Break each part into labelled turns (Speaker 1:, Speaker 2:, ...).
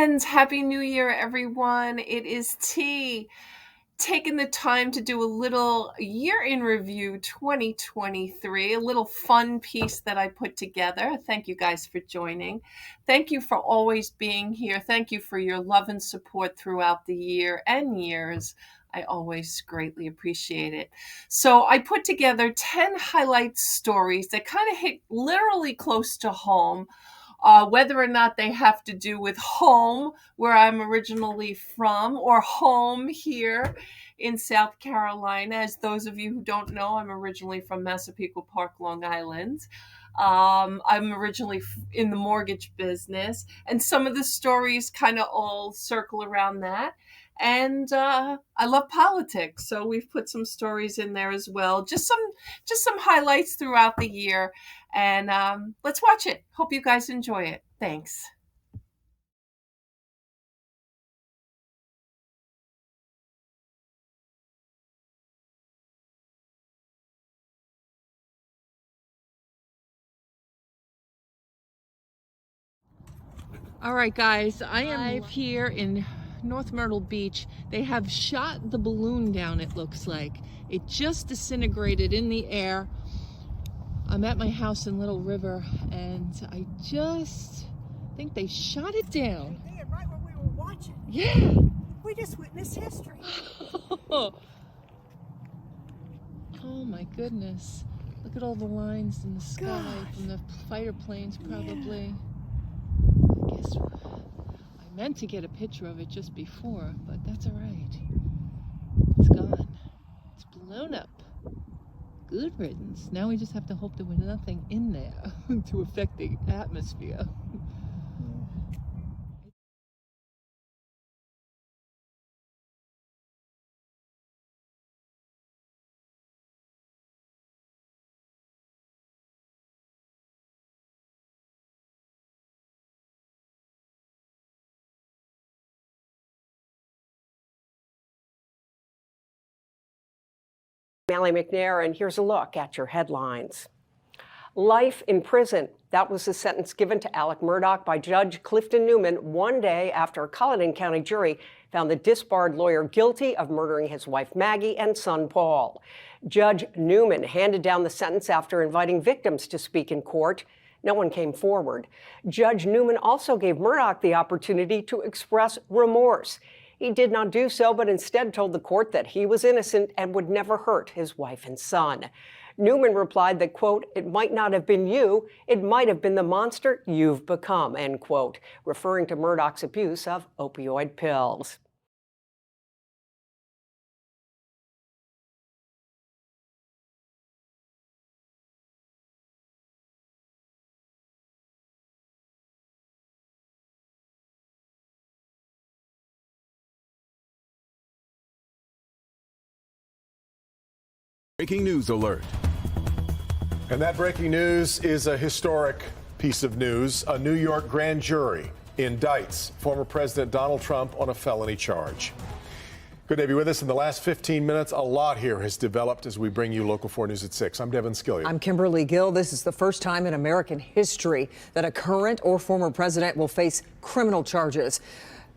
Speaker 1: friends. Happy New Year, everyone. It is T. Taking the time to do a little year in review 2023, a little fun piece that I put together. Thank you guys for joining. Thank you for always being here. Thank you for your love and support throughout the year and years. I always greatly appreciate it. So I put together 10 highlight stories that kind of hit literally close to home. Whether or not they have to do with home, where I'm originally from, or home here in South Carolina. As those of you who don't know, I'm originally from Massapequa Park, Long Island. I'm originally in the mortgage business, and some of the stories kind of all circle around that. And I love politics, so we've put some stories in there as well. Just some highlights throughout the year, and let's watch it. Hope you guys enjoy it. Thanks. All right, guys, I am here in North Myrtle Beach. They have shot the balloon down, it looks like. It just disintegrated in the air. I'm at my house in Little River, and I just think they shot it down.
Speaker 2: They did, right when we were watching.
Speaker 1: Yeah.
Speaker 2: We just witnessed history.
Speaker 1: Oh my goodness. Look at all the lines in the sky from the fighter planes, probably. I guess I meant to get a picture of it just before, but that's all right. It's gone. It's blown up. Good riddance. Now we just have to hope there was nothing in there to affect the atmosphere.
Speaker 2: Mally McNair, and here's a look at your headlines. Life in prison. That was the sentence given to Alec Murdaugh by Judge Clifton Newman one day after a Cullinan County jury found the disbarred lawyer guilty of murdering his wife Maggie and son Paul. Judge Newman handed down the sentence after inviting victims to speak in court. No one came forward. Judge Newman also gave Murdaugh the opportunity to express remorse. He did not do so, but instead told the court that he was innocent and would never hurt his wife and son. Newman replied that, quote, "It might not have been you, it might have been the monster you've become," end quote, referring to Murdaugh's abuse of opioid pills.
Speaker 3: Breaking news alert.
Speaker 4: And that breaking news is a historic piece of news. A New York grand jury indicts former President Donald Trump on a felony charge. Good to have you with us. In the last 15 minutes, a lot here has developed as we bring you Local 4 News at 6. I'm Devin Skillion.
Speaker 5: I'm Kimberly Gill. This is the first time in American history that a current or former president will face criminal charges.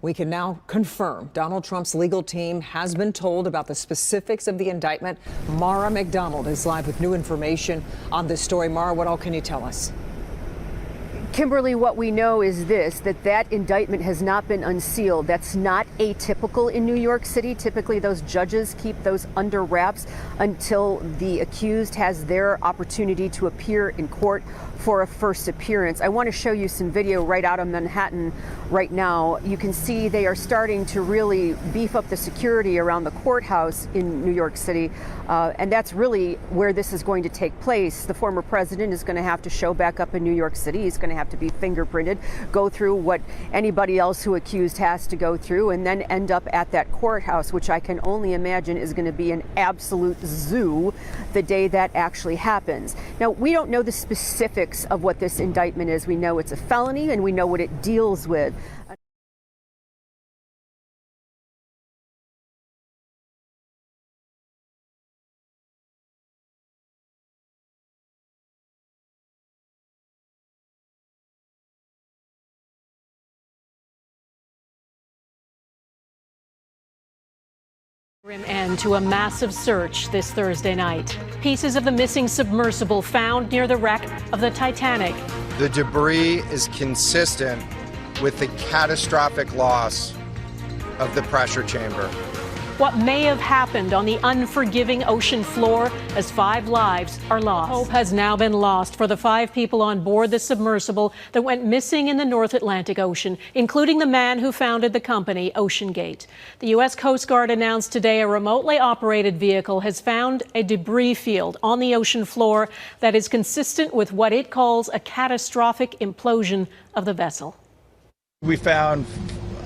Speaker 5: We can now confirm Donald Trump's legal team has been told about the specifics of the indictment. Mara McDonald is live with new information on this story. Mara, what all can you tell us?
Speaker 6: Kimberly, what we know is this, that indictment has not been unsealed. That's not atypical in New York City. Typically, those judges keep those under wraps until the accused has their opportunity to appear in court for a first appearance. I want to show you some video right out of Manhattan right now. You can see they are starting to really beef up the security around the courthouse in New York City, and that's really where this is going to take place. The former president is going to have to show back up in New York City. He's going to have to be fingerprinted, go through what anybody else who accused has to go through, and then end up at that courthouse, which I can only imagine is going to be an absolute zoo the day that actually happens. Now, we don't know the specifics of what this indictment is. We know it's a felony and we know what it deals with.
Speaker 7: Grim end to a massive search this Thursday night. Pieces of the missing submersible found near the wreck of the Titanic.
Speaker 8: The debris is consistent with the catastrophic loss of the pressure chamber.
Speaker 7: What may have happened on the unforgiving ocean floor as 5 lives are lost. Hope has now been lost for the 5 people on board the submersible that went missing in the North Atlantic Ocean, including the man who founded the company OceanGate. The U.S. Coast Guard announced today a remotely operated vehicle has found a debris field on the ocean floor that is consistent with what it calls a catastrophic implosion of the vessel.
Speaker 9: We found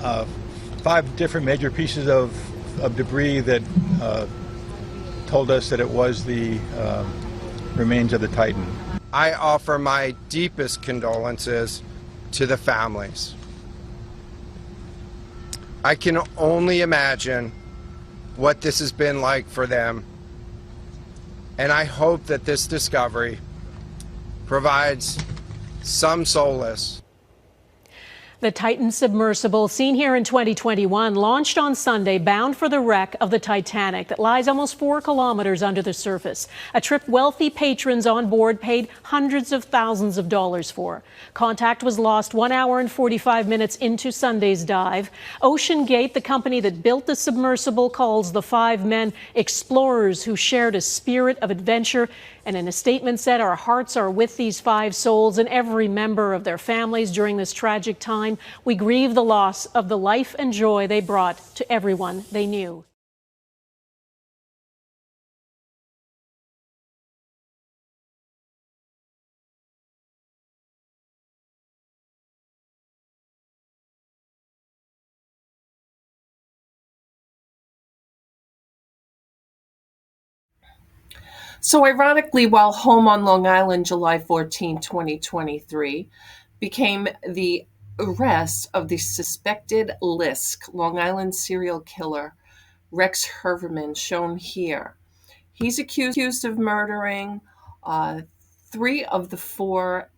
Speaker 9: 5 different major pieces of debris that told us that it was the remains of the Titan.
Speaker 8: I offer my deepest condolences to the families. I can only imagine what this has been like for them, and I hope that this discovery provides some solace.
Speaker 7: The Titan submersible, seen here in 2021, launched on Sunday bound for the wreck of the Titanic that lies almost 4 kilometers under the surface, a trip wealthy patrons on board paid hundreds of thousands of dollars for. Contact was lost 1 hour and 45 minutes into Sunday's dive. OceanGate, the company that built the submersible, calls the 5 men explorers who shared a spirit of adventure, and in a statement said, "Our hearts are with these 5 souls and every member of their families during this tragic time. We grieve the loss of the life and joy they brought to everyone they knew."
Speaker 1: So ironically, while home on Long Island, July 14, 2023, became the arrest of the suspected Lisk, Long Island serial killer, Rex Herverman, shown here. He's accused of murdering 3 of the 4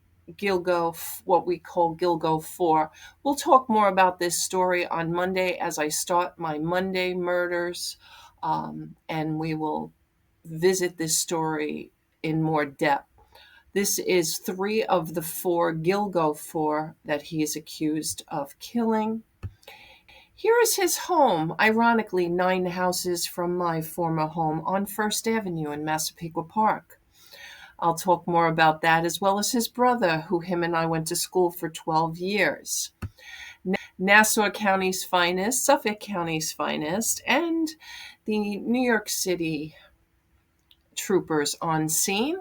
Speaker 1: what we call Gilgo 4. We'll talk more about this story on Monday as I start my Monday murders, and we will visit this story in more depth. This is 3 of the 4 Gilgo 4 that he is accused of killing. Here is his home, ironically 9 houses from my former home on First Avenue in Massapequa Park. I'll talk more about that, as well as his brother, who him and I went to school for 12 years. Nassau County's finest, Suffolk County's finest, and the New York City troopers on scene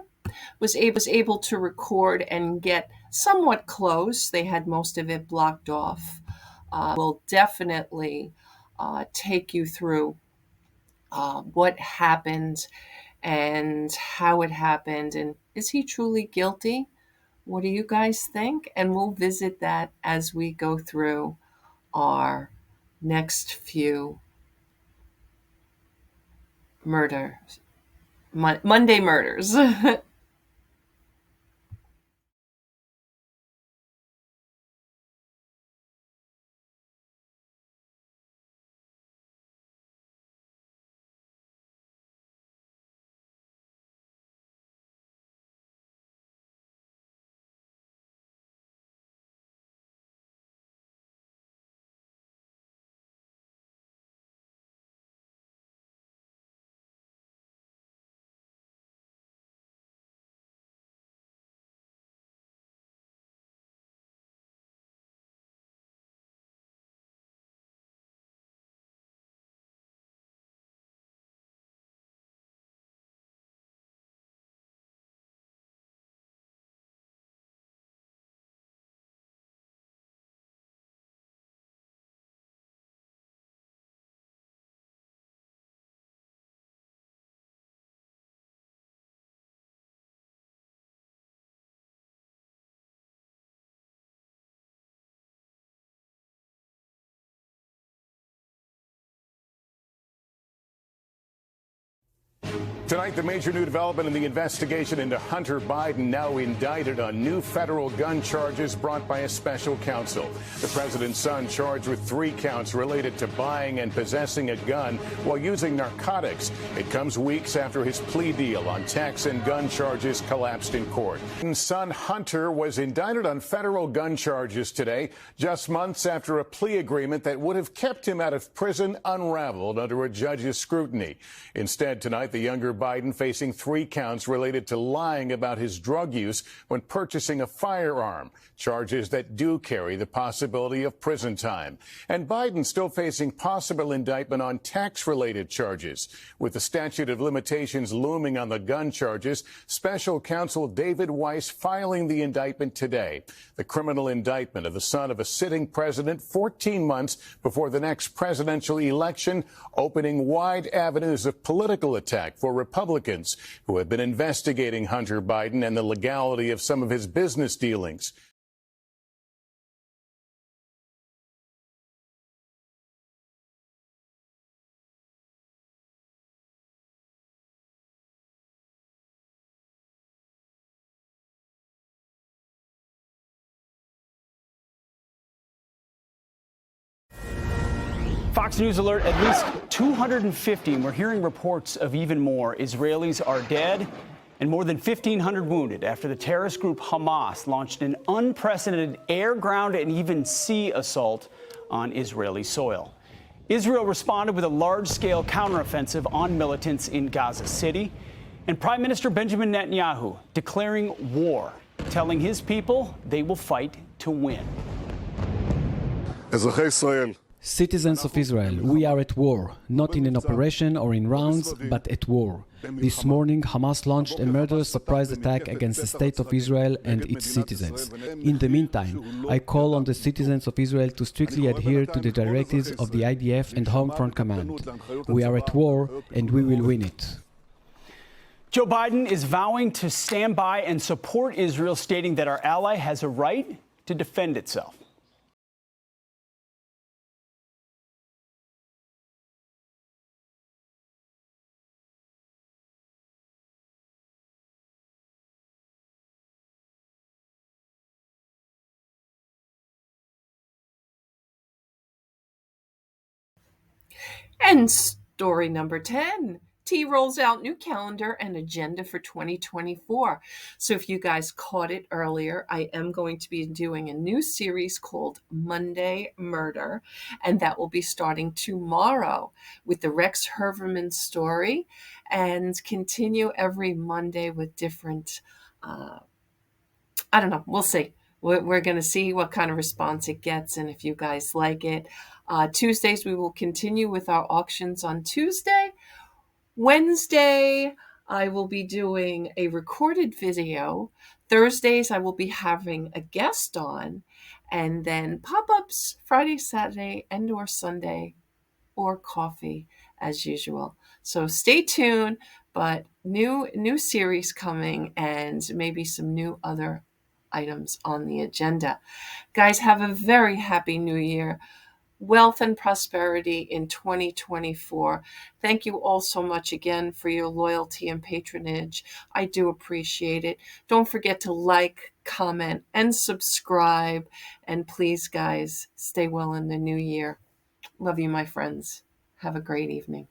Speaker 1: was able to record and get somewhat close. They had most of it blocked off. We'll definitely take you through what happened and how it happened, and is he truly guilty? What do you guys think? And we'll visit that as we go through our next few Monday murders.
Speaker 10: Tonight, the major new development in the investigation into Hunter Biden, now indicted on new federal gun charges brought by a special counsel. The president's son charged with 3 counts related to buying and possessing a gun while using narcotics. It comes weeks after his plea deal on tax and gun charges collapsed in court. Biden's son Hunter was indicted on federal gun charges today, just months after a plea agreement that would have kept him out of prison unraveled under a judge's scrutiny. Instead, tonight, the younger Biden facing 3 counts related to lying about his drug use when purchasing a firearm, charges that do carry the possibility of prison time. And Biden still facing possible indictment on tax-related charges. With the statute of limitations looming on the gun charges, special counsel David Weiss filing the indictment today. The criminal indictment of the son of a sitting president 14 months before the next presidential election, opening wide avenues of political attack for Republicans who have been investigating Hunter Biden and the legality of some of his business dealings.
Speaker 11: Fox News alert, at least 250, and we're hearing reports of even more, Israelis are dead and more than 1,500 wounded after the terrorist group Hamas launched an unprecedented air, ground, and even sea assault on Israeli soil. Israel responded with a large-scale counteroffensive on militants in Gaza City, and Prime Minister Benjamin Netanyahu declaring war, telling his people they will fight to win.
Speaker 12: Citizens of Israel, we are at war, not in an operation or in rounds, but at war. This morning, Hamas launched a murderous surprise attack against the state of Israel and its citizens. In the meantime, I call on the citizens of Israel to strictly adhere to the directives of the IDF and Home Front Command. We are at war, and we will win it.
Speaker 11: Joe Biden is vowing to stand by and support Israel, stating that our ally has a right to defend itself.
Speaker 1: And story number 10. T rolls out new calendar and agenda for 2024. So if you guys caught it earlier, I am going to be doing a new series called Monday Murder, and that will be starting tomorrow with the Rex Herverman story, and continue every Monday with different, I don't know, we'll see. We're going to see what kind of response it gets and if you guys like it. Tuesdays, we will continue with our auctions on Tuesday. Wednesday, I will be doing a recorded video. Thursdays, I will be having a guest on. And then pop-ups Friday, Saturday, and or Sunday, or coffee as usual. So stay tuned, but new series coming and maybe some new other items on the agenda. Guys, have a very happy new year. Wealth and prosperity in 2024. Thank you all so much again for your loyalty and patronage. I do appreciate it. Don't forget to like, comment, and subscribe. And please, guys, stay well in the new year. Love you, my friends. Have a great evening.